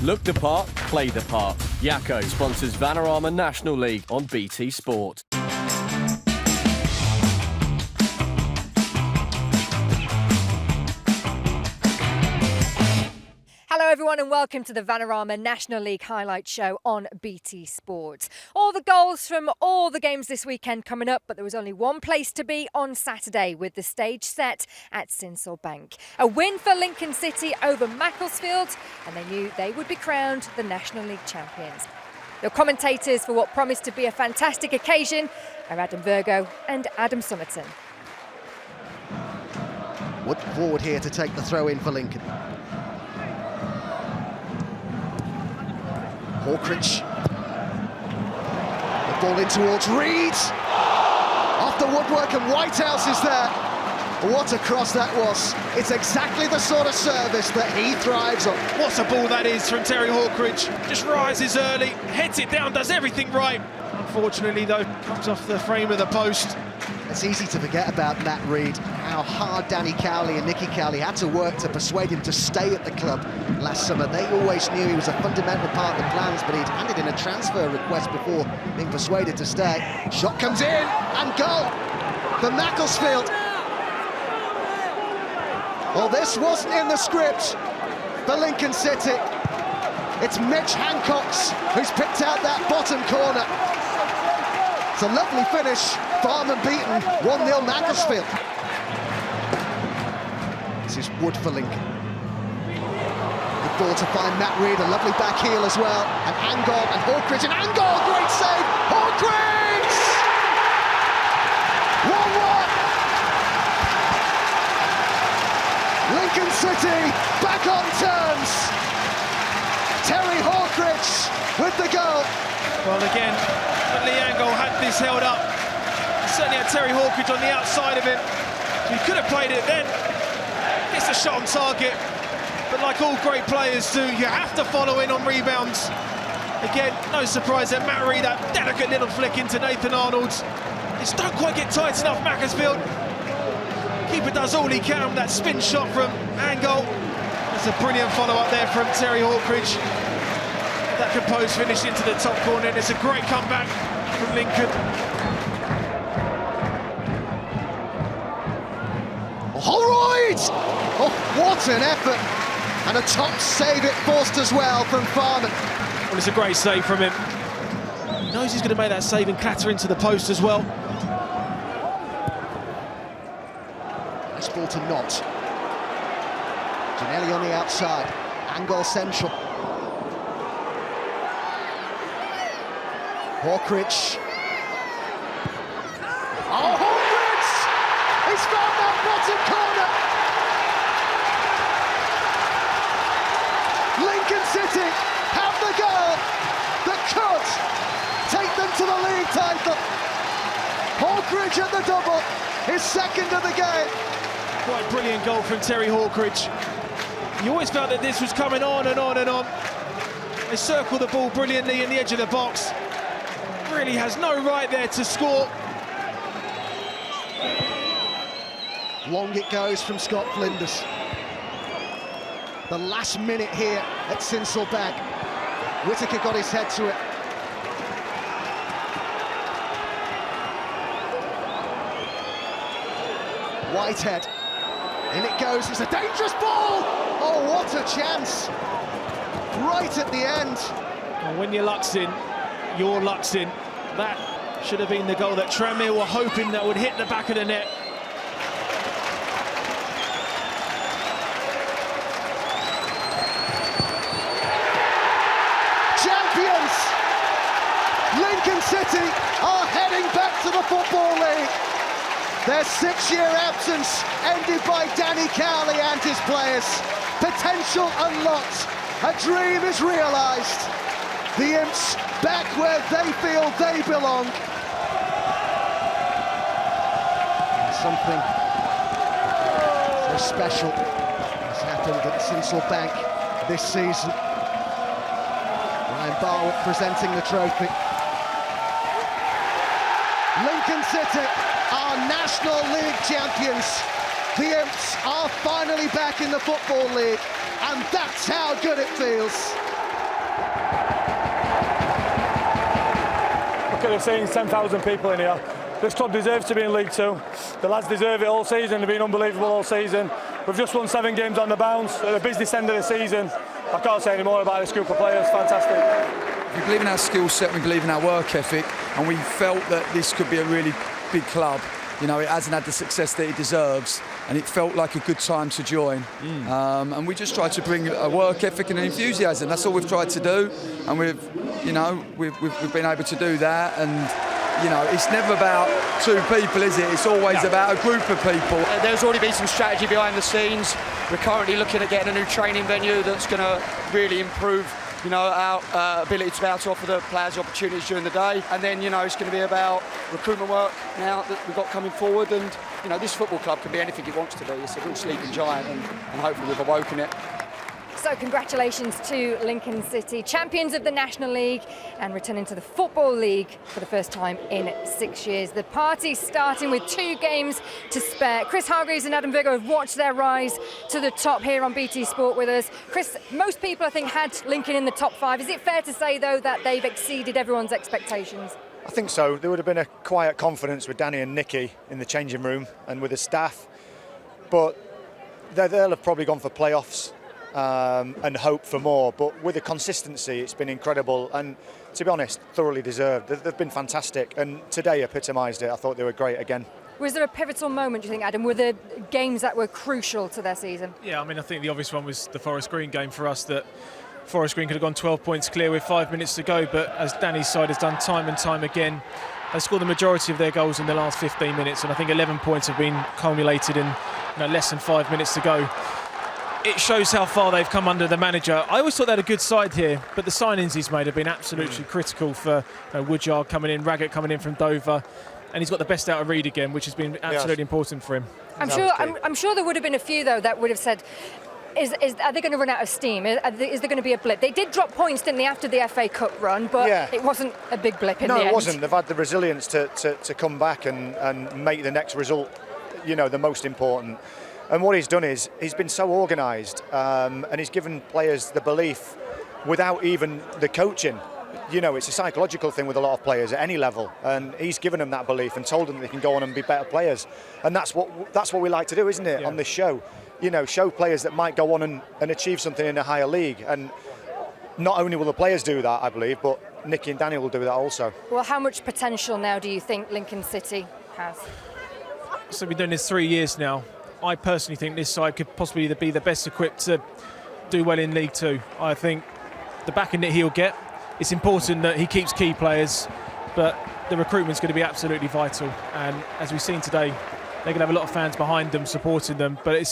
Look the part, play the part. Yakko sponsors Vanarama National League on BT Sport. Hello everyone and welcome to the Vanarama National League highlight show on BT Sport. All the goals from all the games this weekend coming up, but there was only one place to be on Saturday with the stage set at Sincil Bank. A win for Lincoln City over Macclesfield, and they knew they would be crowned the National League champions. Your commentators for what promised to be a fantastic occasion are Adam Virgo and Adam Somerton. Wood forward here to take the throw in for Lincoln. Hawkridge. The ball in towards Reed. Off the woodwork and Whitehouse is there. What a cross that was. It's exactly the sort of service that he thrives on. What a ball that is from Terry Hawkridge. Just rises early, heads it down, does everything right. Unfortunately though, comes off the frame of the post. It's easy to forget about Matt Reed, how hard Danny Cowley and Nicky Cowley had to work to persuade him to stay at the club last summer. They always knew he was a fundamental part of the plans, but he'd handed in a transfer request before being persuaded to stay. Shot comes in, and goal for Macclesfield. Well, this wasn't in the script for Lincoln City. It's Mitch Hancocks who's picked out that bottom corner. It's a lovely finish. Farman beaten, 1-0 Macclesfield. This is Wood for Lincoln. Good ball to find Matt Reed, a lovely back heel as well. And Angol and Hawkridge, and Angol, great save! Hawkridge! 1-1! Lincoln City back on terms. Terry Hawkridge with the goal. Well, again, Lee Angol had this held up. Certainly had Terry Hawkridge on the outside of him. So he could have played it then. It's a shot on target. But like all great players do, you have to follow in on rebounds. Again, no surprise that Matt Reed, that delicate little flick into Nathan Arnold. Just don't quite get tight enough, Macclesfield. Keeper does all he can with that spin shot from Angol. That's a brilliant follow-up there from Terry Hawkridge. That composed finish into the top corner, and it's a great comeback from Lincoln. Holroyd! Oh, what an effort! And a top save it forced as well from Farman. Well, it's a great save from him. He knows he's going to make that save and clatter into the post as well. Nice ball to Knott. Giannelli on the outside. Angol central. Hawkridge. Oh, Hawkridge! He's found that bottom corner! Lincoln City have the goal that could take them to the league title. Hawkridge at the double, his second of the game. Quite brilliant goal from Terry Hawkridge. You always felt that this was coming on and on and on. They circle the ball brilliantly in the edge of the box. Really has no right there to score. Long it goes from Scott Flinders. The last minute here at Sincil Bank. Whittaker got his head to it. Whitehead. In it goes, it's a dangerous ball! Oh, what a chance! Right at the end. And when your luck's in, your luck's in. That should have been the goal that Tranmere were hoping that would hit the back of the net. Champions! Lincoln City are heading back to the Football League. Their 6-year absence ended by Danny Cowley and his players. Potential unlocked. A dream is realised. The Imps back where they feel they belong. Something so special has happened at Sincil Bank this season. Ryan Barwick presenting the trophy. Lincoln City are National League champions. The Imps are finally back in the Football League, and that's how good it feels. Look at the scenes, 10,000 people in here. This club deserves to be in League Two. The lads deserve it all season. They've been unbelievable all season. We've just won 7 games on the bounce at the business end of the season. I can't say any more about this group of players. Fantastic. We believe in our skill set, we believe in our work ethic, and we felt that this could be a really big club. You know, it hasn't had the success that it deserves, and it felt like a good time to join. And we just tried to bring a work ethic and an enthusiasm. That's all we've tried to do, and we've been able to do that. And you know, it's never about 2 people, is it? It's always about a group of people. There's already been some strategy behind the scenes. We're currently looking at getting a new training venue that's going to really improve, you know, our ability to be able to offer the players opportunities during the day. And then, you know, it's going to be about recruitment work now that we've got coming forward. And, you know, this football club can be anything it wants to be. It's a real sleeping giant, and hopefully we've awoken it. So congratulations to Lincoln City, champions of the National League and returning to the Football League for the first time in 6 years. The party starting with 2 games to spare. Chris Hargreaves and Adam Virgo have watched their rise to the top here on BT Sport with us. Chris, most people I think had Lincoln in the top 5. Is it fair to say though that they've exceeded everyone's expectations? I think so. There would have been a quiet confidence with Danny and Nicky in the changing room and with the staff, but they'll have probably gone for playoffs. And hope for more, but with the consistency it's been incredible, and to be honest, thoroughly deserved. They've been fantastic, and today epitomised it. I thought they were great again. Was there a pivotal moment, do you think, Adam? Were there games that were crucial to their season? Yeah, I mean, I think the obvious one was the Forest Green game for us, that Forest Green could have gone 12 points clear with 5 minutes to go, but as Danny's side has done time and time again, they scored the majority of their goals in the last 15 minutes, and I think 11 points have been culminated in less than 5 minutes to go. It shows how far they've come under the manager. I always thought they had a good side here, but the signings he's made have been absolutely critical for Woodyard coming in, Raggett coming in from Dover, and he's got the best out of Reed again, which has been absolutely important for him. I'm sure there would have been a few, though, that would have said, are they going to run out of steam? Is there going to be a blip? They did drop points, didn't they, after the FA Cup run, but it wasn't a big blip in the end. No, it wasn't. They've had the resilience to come back and make the next result, you know, the most important. And what he's done is he's been so organised, and he's given players the belief without even the coaching. You know, it's a psychological thing with a lot of players at any level, and he's given them that belief and told them they can go on and be better players. And that's what we like to do, isn't it, on this show? You know, show players that might go on and achieve something in a higher league. And not only will the players do that, I believe, but Nicky and Danny will do that also. Well, how much potential now do you think Lincoln City has? So we've been doing this 3 years now. I personally think this side could possibly be the best equipped to do well in League Two. I think the backing that he'll get, it's important that he keeps key players, but the recruitment's going to be absolutely vital. And as we've seen today, they're going to have a lot of fans behind them, supporting them. But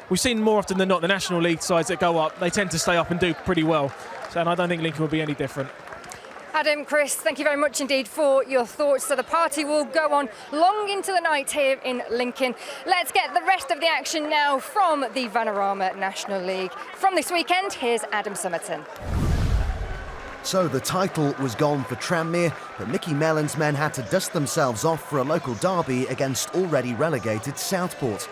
we've seen more often than not the National League sides that go up, they tend to stay up and do pretty well. And I don't think Lincoln will be any different. Adam, Chris, thank you very much indeed for your thoughts. So the party will go on long into the night here in Lincoln. Let's get the rest of the action now from the Vanarama National League. From this weekend, here's Adam Summerton. So the title was gone for Tranmere, but Mickey Mellon's men had to dust themselves off for a local derby against already relegated Southport.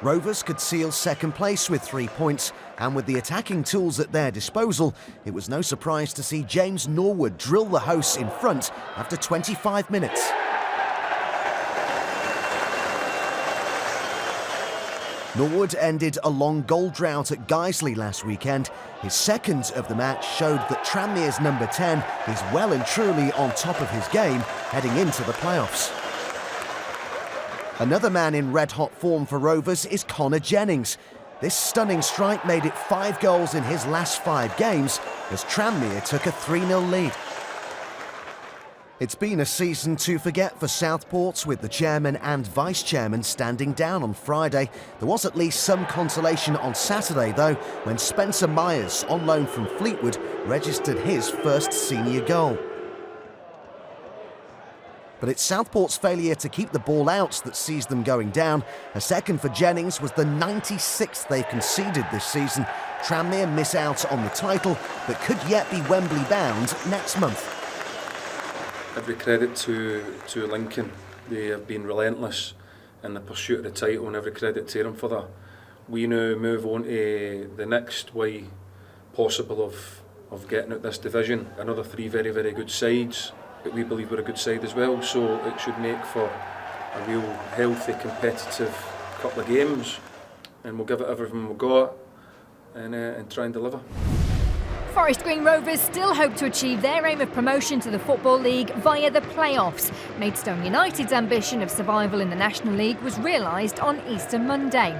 Rovers could seal second place with 3 points, and with the attacking tools at their disposal, it was no surprise to see James Norwood drill the hosts in front after 25 minutes. Norwood ended a long goal drought at Guiseley last weekend. His second of the match showed that Tranmere's number 10 is well and truly on top of his game heading into the playoffs. Another man in red-hot form for Rovers is Connor Jennings. This stunning strike made it 5 goals in his last 5 games as Tranmere took a 3-0 lead. It's been a season to forget for Southport, with the chairman and vice-chairman standing down on Friday. There was at least some consolation on Saturday, though, when Spencer Myers, on loan from Fleetwood, registered his first senior goal. But it's Southport's failure to keep the ball out that sees them going down. A second for Jennings was the 96th they've conceded this season. Tranmere miss out on the title, but could yet be Wembley bound next month. Every credit to Lincoln. They have been relentless in the pursuit of the title, and every credit to them for that. We now move on to the next way possible of of getting out this division. Another 3 very, very good sides that we believe we're a good side as well, so it should make for a real healthy, competitive couple of games, and we'll give it everything we've got and try and deliver. Forest Green Rovers still hope to achieve their aim of promotion to the Football League via the playoffs. Maidstone United's ambition of survival in the National League was realised on Easter Monday.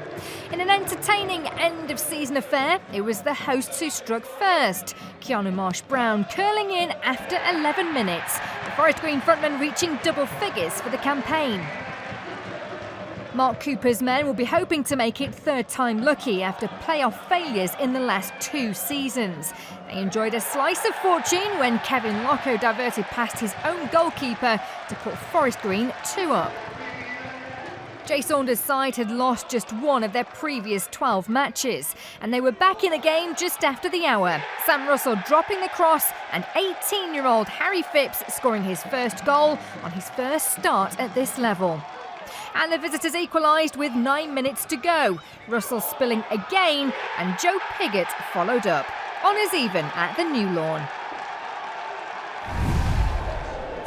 In an entertaining end-of-season affair, it was the hosts who struck first. Keanu Marsh-Brown curling in after 11 minutes, the Forest Green frontman reaching double figures for the campaign. Mark Cooper's men will be hoping to make it third time lucky after playoff failures in the last 2 seasons. They enjoyed a slice of fortune when Kevin Locko diverted past his own goalkeeper to put Forest Green 2 up. Jay Saunders' side had lost just 1 of their previous 12 matches, and they were back in the game just after the hour. Sam Russell dropping the cross and 18-year-old Harry Phipps scoring his first goal on his first start at this level. And the visitors equalised with 9 minutes to go. Russell spilling again, and Joe Pigott followed up. Honours even at the New Lawn.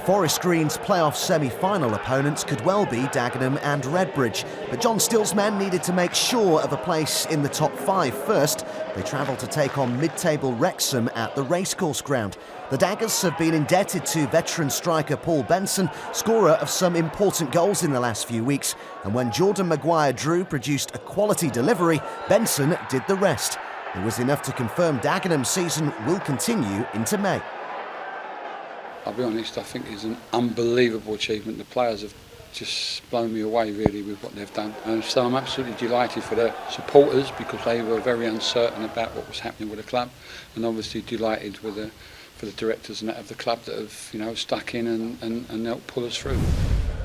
Forest Green's playoff semi-final opponents could well be Dagenham and Redbridge, but John Still's men needed to make sure of a place in the top 5 first. They travelled to take on mid-table Wrexham at the Racecourse Ground. The Daggers have been indebted to veteran striker Paul Benson, scorer of some important goals in the last few weeks, and when Jordan Maguire-Drew produced a quality delivery, Benson did the rest. It was enough to confirm Dagenham's season will continue into May. I'll be honest, I think it's an unbelievable achievement. The players have just blown me away really with what they've done. And so I'm absolutely delighted for the supporters because they were very uncertain about what was happening with the club, and obviously delighted with for the directors and that of the club that have stuck in and helped pull us through.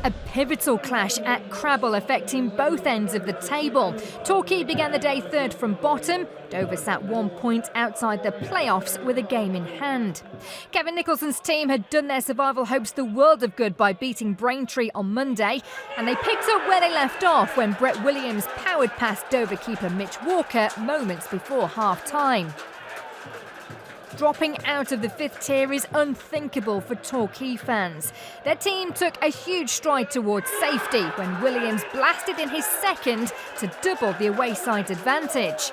A pivotal clash at Crabble affecting both ends of the table. Torquay began the day third from bottom. Dover sat 1 point outside the playoffs with a game in hand. Kevin Nicholson's team had done their survival hopes the world of good by beating Braintree on Monday, and they picked up where they left off when Brett Williams powered past Dover keeper Mitch Walker moments before half-time. Dropping out of the 5th tier is unthinkable for Torquay fans. Their team took a huge stride towards safety when Williams blasted in his second to double the away side's advantage.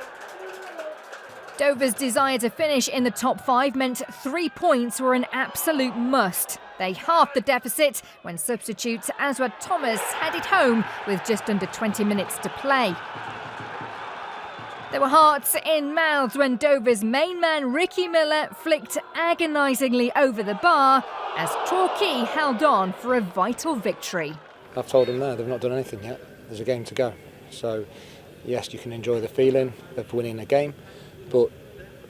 Dover's desire to finish in the top 5 meant 3 points were an absolute must. They halved the deficit when substitute Aswad Thomas headed home with just under 20 minutes to play. There were hearts in mouths when Dover's main man Ricky Miller flicked agonisingly over the bar as Torquay held on for a vital victory. I've told them no, they've not done anything yet. There's a game to go. So, yes, you can enjoy the feeling of winning a game, but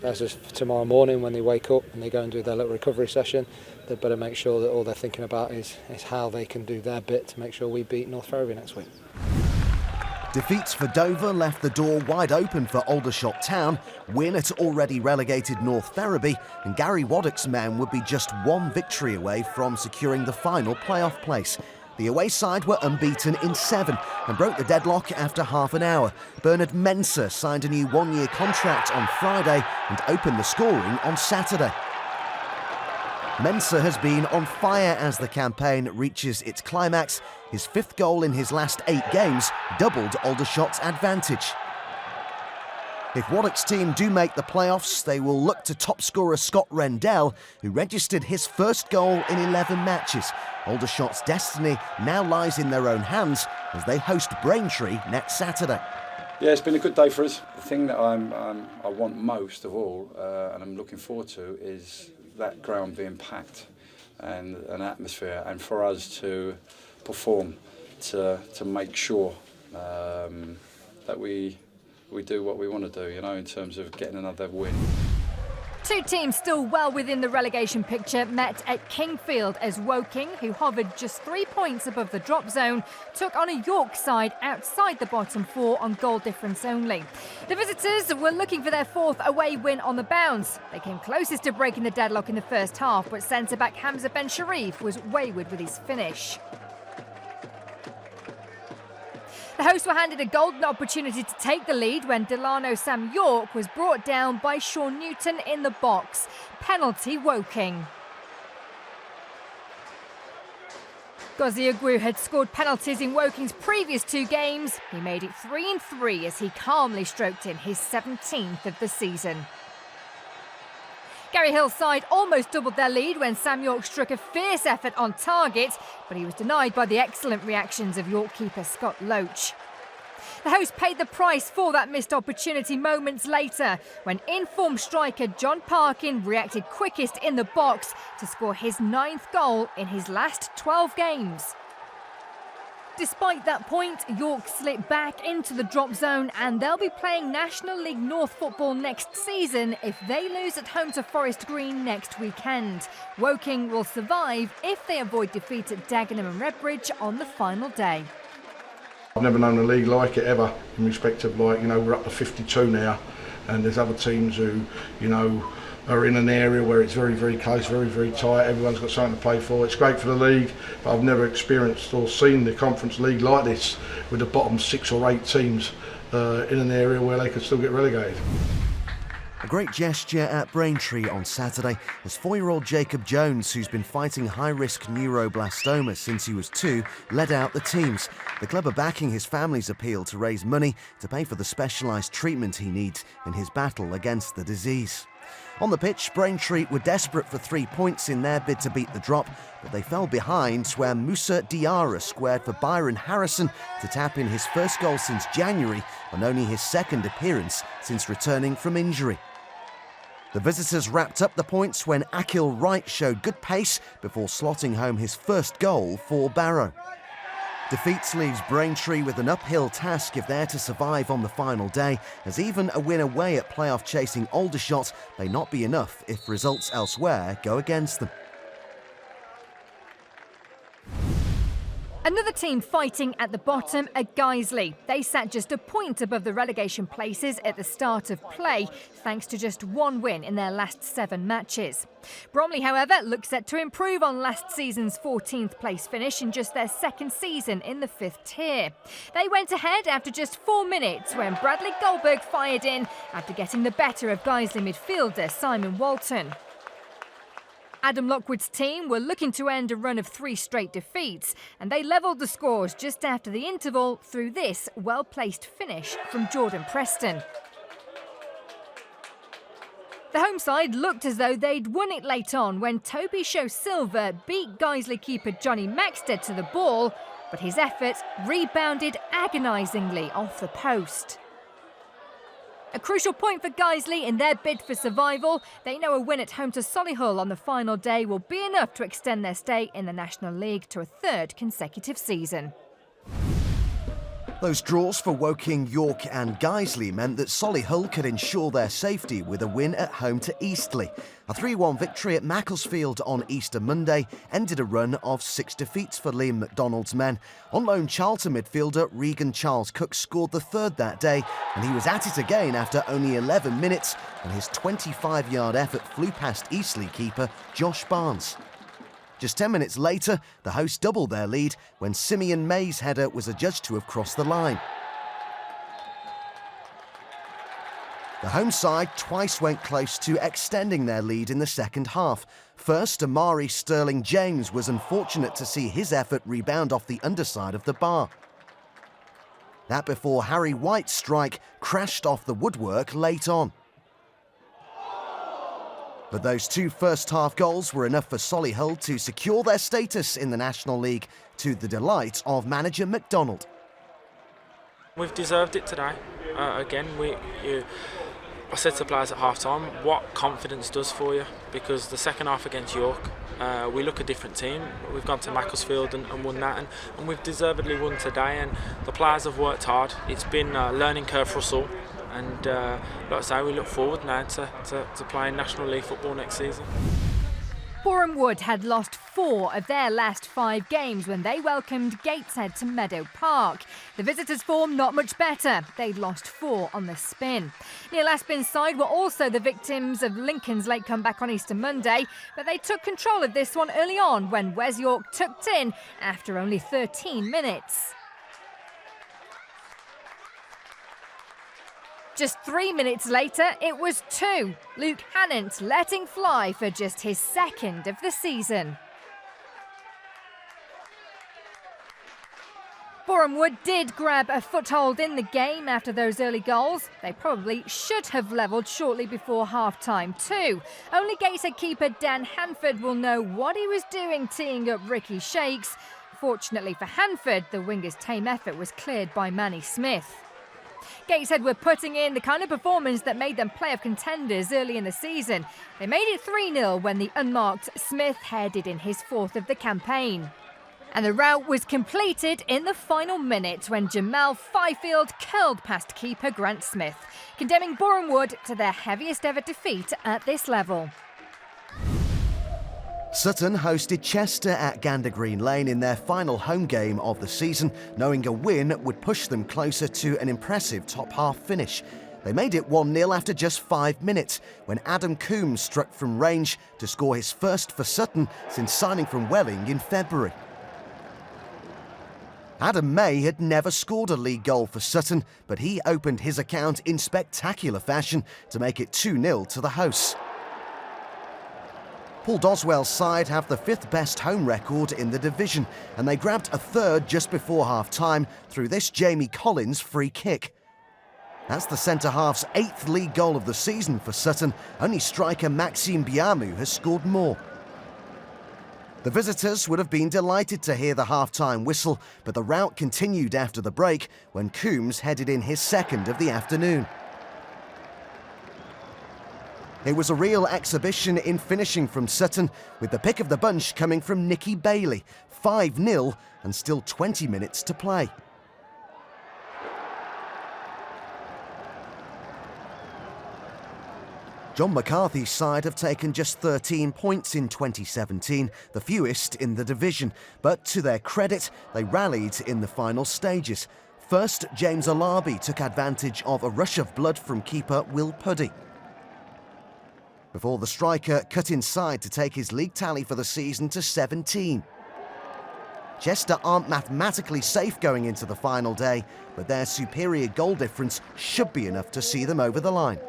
as of tomorrow morning when they wake up and they go and do their little recovery session, they better make sure that all they're thinking about is how they can do their bit to make sure we beat North Ferriby next week. Defeats for Dover left the door wide open for Aldershot Town, win at already relegated North Ferriby, and Gary Waddock's men would be just 1 victory away from securing the final playoff place. The away side were unbeaten in 7 and broke the deadlock after half an hour. Bernard Mensah signed a new 1-year contract on Friday and opened the scoring on Saturday. Mensah has been on fire as the campaign reaches its climax. His 5th goal in his last 8 games doubled Aldershot's advantage. If Waddock's team do make the playoffs, they will look to top scorer Scott Rendell, who registered his first goal in 11 matches. Aldershot's destiny now lies in their own hands as they host Braintree next Saturday. Yeah, it's been a good day for us. The thing that I want most of all, and I'm looking forward to, is that ground being packed and an atmosphere, and for us to perform to make sure that we do what we want to do, in terms of getting another win. 2 teams still well within the relegation picture met at Kingfield as Woking, who hovered just 3 points above the drop zone, took on a York side outside the bottom 4 on goal difference only. The visitors were looking for their 4th away win on the bounce. They came closest to breaking the deadlock in the first half, but centre-back Hamza Ben Sharif was wayward with his finish. The hosts were handed a golden opportunity to take the lead when Delano Sam York was brought down by Sean Newton in the box. penalty Woking. Goziagwu had scored penalties in Woking's previous 2 games. He made it 3-3 as he calmly stroked in his 17th of the season. Gary Hill's side almost doubled their lead when Sam York struck a fierce effort on target, but he was denied by the excellent reactions of York keeper Scott Loach. The host paid the price for that missed opportunity moments later when in-form striker John Parkin reacted quickest in the box to score his 9th goal in his last 12 games. Despite that point, York slipped back into the drop zone and they'll be playing National League North football next season if they lose at home to Forest Green next weekend. Woking will survive if they avoid defeat at Dagenham and Redbridge on the final day. I've never known a league like it ever, in respect of, like, you know, we're up to 52 now, and there's other teams who, you know, are in an area where it's very, very close, very, very tight. Everyone's got something to play for. It's great for the league, but I've never experienced or seen the Conference League like this, with the bottom 6 or 8 teams in an area where they could still get relegated. A great gesture at Braintree on Saturday as 4-year-old Jacob Jones, who's been fighting high-risk neuroblastoma since he was 2, led out the teams. The club are backing his family's appeal to raise money to pay for the specialised treatment he needs in his battle against the disease. On the pitch, Braintree were desperate for 3 points in their bid to beat the drop, but they fell behind where Musa Diarra squared for Byron Harrison to tap in his first goal since January and only his 2nd appearance since returning from injury. The visitors wrapped up the points when Akil Wright showed good pace before slotting home his first goal for Barrow. Defeats leaves Braintree with an uphill task if they're to survive on the final day, as even a win away at playoff-chasing Aldershot may not be enough if results elsewhere go against them. Another team fighting at the bottom are Guiseley. They sat just a point above the relegation places at the start of play, thanks to just 1 win in their last 7 matches. Bromley, however, looks set to improve on last season's 14th place finish in just their 2nd season in the 5th tier. They went ahead after just 4 minutes when Bradley Goldberg fired in after getting the better of Guiseley midfielder Simon Walton. Adam Lockwood's team were looking to end a run of 3 straight defeats, and they levelled the scores just after the interval through this well-placed finish from Jordan Preston. The home side looked as though they'd won it late on when Toby Show Silver beat Guiseley keeper Johnny Maxted to the ball, but his effort rebounded agonisingly off the post. A crucial point for Guiseley in their bid for survival. They know a win at home to Solihull on the final day will be enough to extend their stay in the National League to a 3rd consecutive season. Those draws for Woking, York and Guiseley meant that Solihull could ensure their safety with a win at home to Eastleigh. A 3-1 victory at Macclesfield on Easter Monday ended a run of 6 defeats for Liam MacDonald's men. On loan Charlton midfielder Regan Charles Cook scored the 3rd that day, and he was at it again after only 11 minutes when his 25-yard effort flew past Eastleigh keeper Josh Barnes. Just 10 minutes later, the hosts doubled their lead when Simeon May's header was adjudged to have crossed the line. The home side twice went close to extending their lead in the second half. First, Amari Sterling James was unfortunate to see his effort rebound off the underside of the bar. That before Harry White's strike crashed off the woodwork late on. But those 2 first-half goals were enough for Solihull to secure their status in the National League, to the delight of manager MacDonald. We've deserved it today. Again, I said to the players at half-time, what confidence does for you, because the second half against York, we look a different team. We've gone to Macclesfield and won that, and we've deservedly won today, and the players have worked hard. It's been a learning curve for us all. And like I say, we look forward now to playing National League football next season. Boreham Wood had lost 4 of their last 5 games when they welcomed Gateshead to Meadow Park. The visitors' form not much better. They'd lost 4 on the spin. Neil Aspin's side were also the victims of Lincoln's late comeback on Easter Monday, but they took control of this one early on when Wes York tucked in after only 13 minutes. Just 3 minutes later, it was 2. Luke Hannant letting fly for just his second of the season. Boreham Wood did grab a foothold in the game after those early goals. They probably should have levelled shortly before half-time too. Only Gateshead keeper Dan Hanford will know what he was doing teeing up Ricky Shakes. Fortunately for Hanford, the winger's tame effort was cleared by Manny Smith. Gateshead were putting in the kind of performance that made them playoff contenders early in the season. They made it 3-0 when the unmarked Smith headed in his 4th of the campaign. And the rout was completed in the final minute when Jamal Fifield curled past keeper Grant Smith, condemning Boreham Wood to their heaviest ever defeat at this level. Sutton hosted Chester at Gander Green Lane in their final home game of the season, knowing a win would push them closer to an impressive top-half finish. They made it 1-0 after just 5 minutes, when Adam Coombs struck from range to score his first for Sutton since signing from Welling in February. Adam May had never scored a league goal for Sutton, but he opened his account in spectacular fashion to make it 2-0 to the hosts. Paul Doswell's side have the 5th best home record in the division, and they grabbed a 3rd just before half-time through this Jamie Collins free kick. That's the centre-half's 8th league goal of the season for Sutton. Only striker Maxime Biamu has scored more. The visitors would have been delighted to hear the half-time whistle, but the rout continued after the break when Coombs headed in his 2nd of the afternoon. It was a real exhibition in finishing from Sutton, with the pick of the bunch coming from Nicky Bailey, 5-0 and still 20 minutes to play. John McCarthy's side have taken just 13 points in 2017, the fewest in the division, but to their credit, they rallied in the final stages. First, James Alabi took advantage of a rush of blood from keeper Will Puddy, before the striker cut inside to take his league tally for the season to 17. Chester aren't mathematically safe going into the final day, but their superior goal difference should be enough to see them over the line.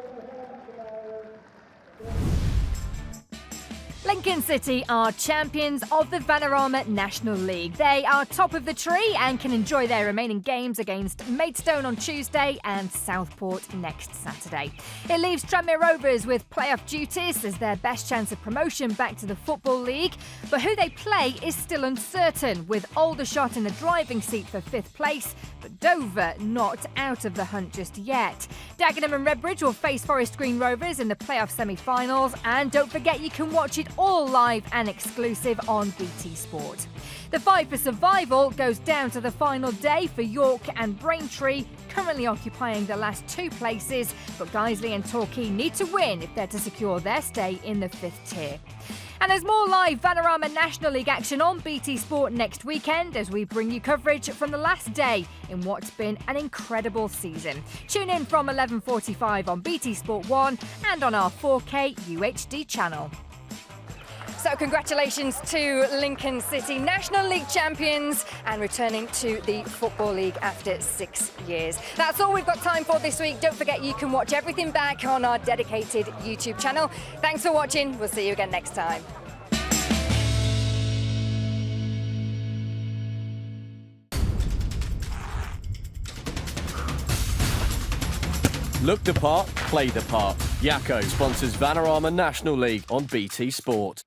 Lincoln City are champions of the Vanarama National League. They are top of the tree and can enjoy their remaining games against Maidstone on Tuesday and Southport next Saturday. It leaves Tranmere Rovers with playoff duties as their best chance of promotion back to the Football League. But who they play is still uncertain, with Aldershot in the driving seat for 5th place, but Dover not out of the hunt just yet. Dagenham and Redbridge will face Forest Green Rovers in the playoff semi-finals, and don't forget you can watch it all live and exclusive on BT Sport. The fight for survival goes down to the final day for York and Braintree, currently occupying the last 2 places, but Guiseley and Torquay need to win if they're to secure their stay in the 5th tier. And there's more live Vanarama National League action on BT Sport next weekend as we bring you coverage from the last day in what's been an incredible season. Tune in from 11:45 on BT Sport 1 and on our 4K UHD channel. So congratulations to Lincoln City, National League champions and returning to the Football League after 6 years. That's all we've got time for this week. Don't forget you can watch everything back on our dedicated YouTube channel. Thanks for watching. We'll see you again next time. Look the part, play the part. Yakko sponsors Vanarama National League on BT Sport.